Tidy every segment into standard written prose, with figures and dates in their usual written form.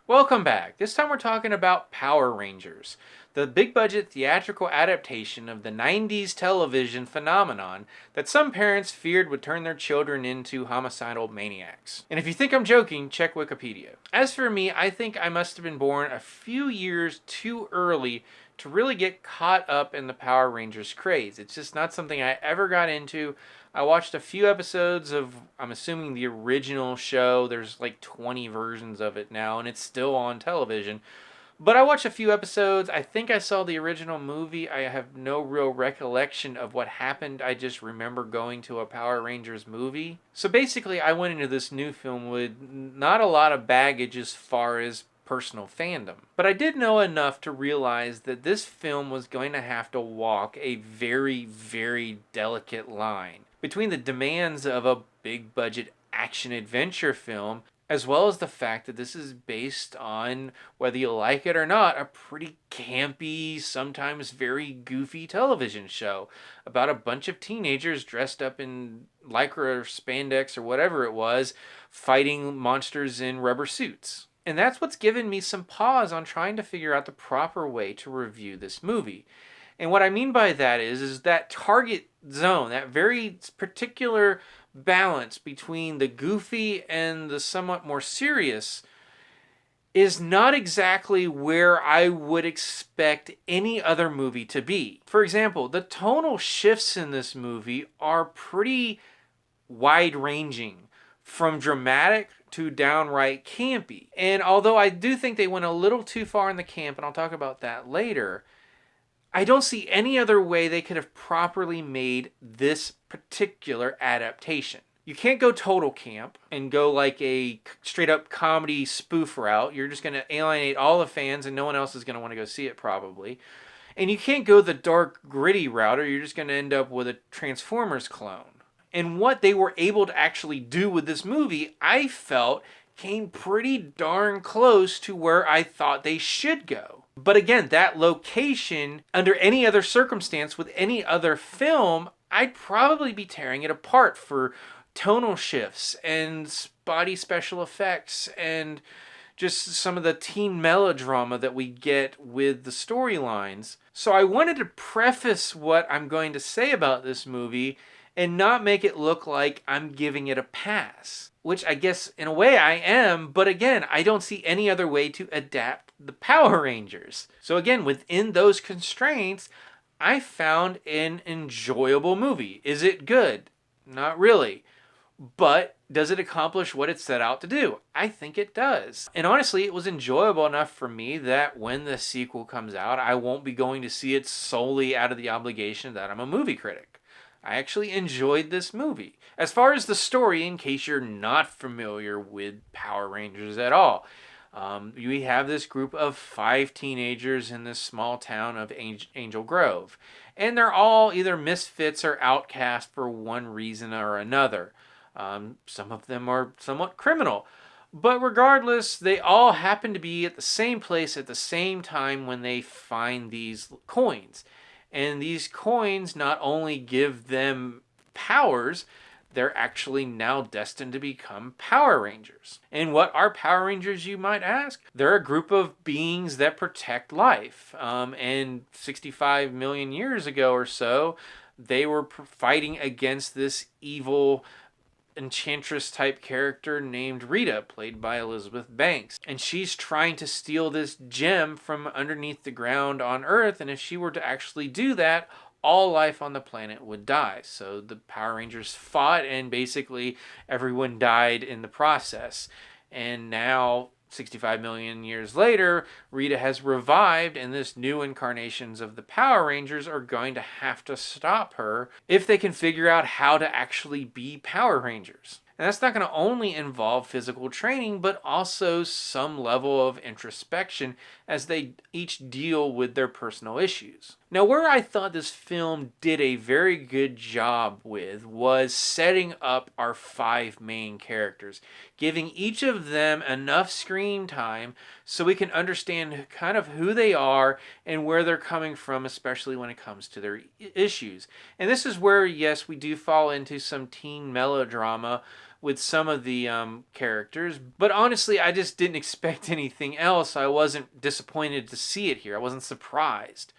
Welcome back. This time we're talking about Power Rangers, the big budget theatrical adaptation of the 90s television phenomenon that some parents feared would turn their children into homicidal maniacs. And if you think I'm joking, check Wikipedia. As for me, I think I must have been born a few years too early to really get caught up in the Power Rangers craze. It's just not something I ever got into. I watched a few episodes of, I'm assuming, the original show. There's like 20 versions of it now, and it's still on television. But I watched a few episodes. I think I saw the original movie. I have no real recollection of what happened. I just remember going to a Power Rangers movie. So basically, I went into this new film with not a lot of baggage as far as personal fandom. But I did know enough to realize that this film was going to have to walk a very, very delicate line between the demands of a big budget action adventure film, as well as the fact that this is based on, whether you like it or not, a pretty campy, sometimes very goofy television show about a bunch of teenagers dressed up in lycra or spandex or whatever it was, fighting monsters in rubber suits. And that's what's given me some pause on trying to figure out the proper way to review this movie. And what I mean by that is that target zone, that very particular balance between the goofy and the somewhat more serious, is not exactly where I would expect any other movie to be. For example, the tonal shifts in this movie are pretty wide-ranging, from dramatic to downright campy. And although I do think they went a little too far in the camp, and I'll talk about that later, I don't see any other way they could have properly made this particular adaptation. You can't go total camp and go like a straight up comedy spoof route. You're just going to alienate all the fans and no one else is going to want to go see it probably. And you can't go the dark, gritty route, or you're just going to end up with a Transformers clone. And what they were able to actually do with this movie, I felt, came pretty darn close to where I thought they should go. But again, that location, under any other circumstance with any other film, I'd probably be tearing it apart for tonal shifts and spotty special effects and just some of the teen melodrama that we get with the storylines. So I wanted to preface what I'm going to say about this movie and not make it look like I'm giving it a pass, which I guess in a way I am, but again, I don't see any other way to adapt the Power Rangers. So again, within those constraints, I found an enjoyable movie. Is it good? Not really. But does it accomplish what it set out to do? I think it does. And honestly, it was enjoyable enough for me that when the sequel comes out, I won't be going to see it solely out of the obligation that I'm a movie critic. I actually enjoyed this movie. As far as the story, in case you're not familiar with Power Rangers at all, we have this group of 5 teenagers in this small town of Angel Grove. And they're all either misfits or outcast for one reason or another. Some of them are somewhat criminal. But regardless, they all happen to be at the same place at the same time when they find these coins. And these coins not only give them powers, they're actually now destined to become Power Rangers. And what are Power Rangers, you might ask? They're a group of beings that protect life. And 65 million years ago or so, they were fighting against this evil enchantress type character named Rita, played by Elizabeth Banks. And she's trying to steal this gem from underneath the ground on Earth, and if she were to actually do that, all life on the planet would die. So the Power Rangers fought, and basically everyone died in the process. And now, 65 million years later, Rita has revived, and this new incarnations of the Power Rangers are going to have to stop her if they can figure out how to actually be Power Rangers. And that's not going to only involve physical training, but also some level of introspection as they each deal with their personal issues. Now, where I thought this film did a very good job with was setting up our 5 main characters, giving each of them enough screen time so we can understand kind of who they are and where they're coming from, especially when it comes to their issues. And this is where, yes, we do fall into some teen melodrama with some of the characters. But honestly, I just didn't expect anything else. I wasn't disappointed to see it here. I wasn't surprised.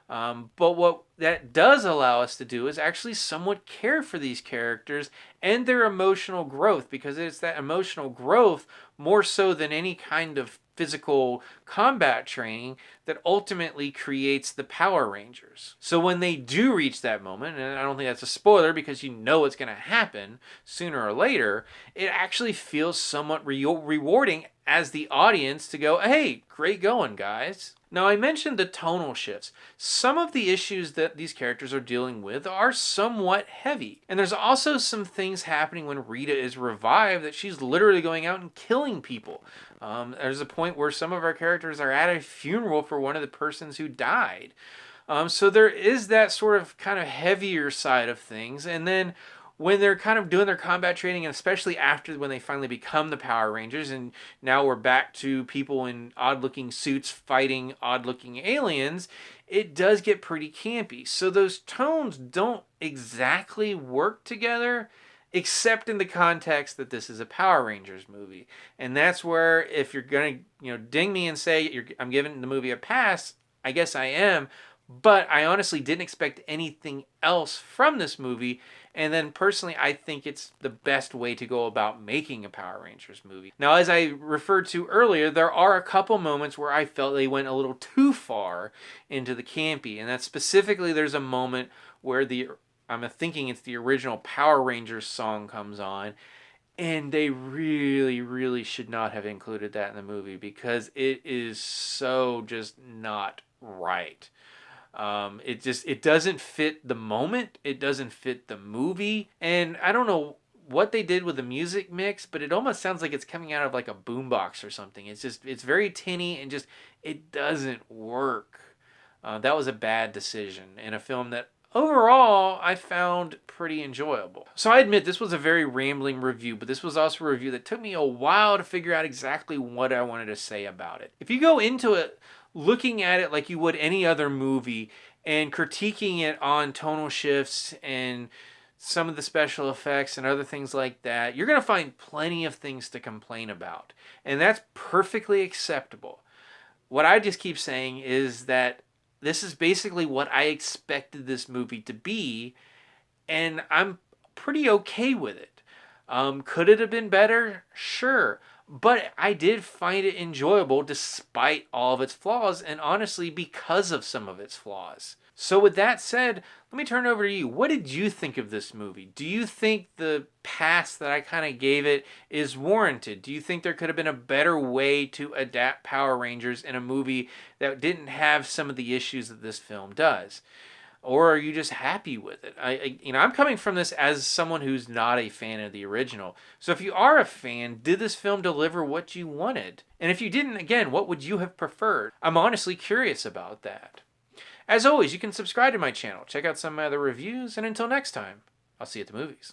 But what that does allow us to do is actually somewhat care for these characters and their emotional growth, because it's that emotional growth more so than any kind of physical combat training that ultimately creates the Power Rangers. So when they do reach that moment, and I don't think that's a spoiler because you know what's going to happen sooner or later, it actually feels somewhat rewarding as the audience to go, hey, great going, guys. Now, I mentioned the tonal shifts. Some of the issues that these characters are dealing with are somewhat heavy. And there's also some things happening when Rita is revived that she's literally going out and killing people. There's a point where some of our characters are at a funeral for one of the persons who died. So there is that sort of kind of heavier side of things. And then when they're kind of doing their combat training, and especially after when they finally become the Power Rangers, and now we're back to people in odd-looking suits fighting odd-looking aliens, it does get pretty campy. So those tones don't exactly work together, except in the context that this is a Power Rangers movie. And that's where, if you're going to ding me and say I'm giving the movie a pass, I guess I am. But I honestly didn't expect anything else from this movie. And then personally, I think it's the best way to go about making a Power Rangers movie. Now, as I referred to earlier, there are a couple moments where I felt they went a little too far into the campy. And that's specifically, there's a moment where I'm thinking it's the original Power Rangers song comes on. And they really, really should not have included that in the movie because it is so just not right. It doesn't fit the moment. It doesn't fit the movie. And I don't know what they did with the music mix, but it almost sounds like it's coming out of like a boombox or something. It's very tinny and it doesn't work. That was a bad decision in a film that overall I found pretty enjoyable. So I admit this was a very rambling review, but this was also a review that took me a while to figure out exactly what I wanted to say about it. If you go into it looking at it like you would any other movie and critiquing it on tonal shifts and some of the special effects and other things like that, you're going to find plenty of things to complain about. And that's perfectly acceptable. What I just keep saying is that this is basically what I expected this movie to be, and I'm pretty okay with it. Could it have been better? Sure. But I did find it enjoyable despite all of its flaws, and honestly because of some of its flaws. So with that said, let me turn it over to you. What did you think of this movie? Do you think the pass that I kind of gave it is warranted? Do you think there could have been a better way to adapt Power Rangers in a movie that didn't have some of the issues that this film does? Or are you just happy with it? I'm coming from this as someone who's not a fan of the original. So if you are a fan, did this film deliver what you wanted? And if you didn't, again, what would you have preferred? I'm honestly curious about that. As always, you can subscribe to my channel, check out some of my other reviews, and until next time, I'll see you at the movies.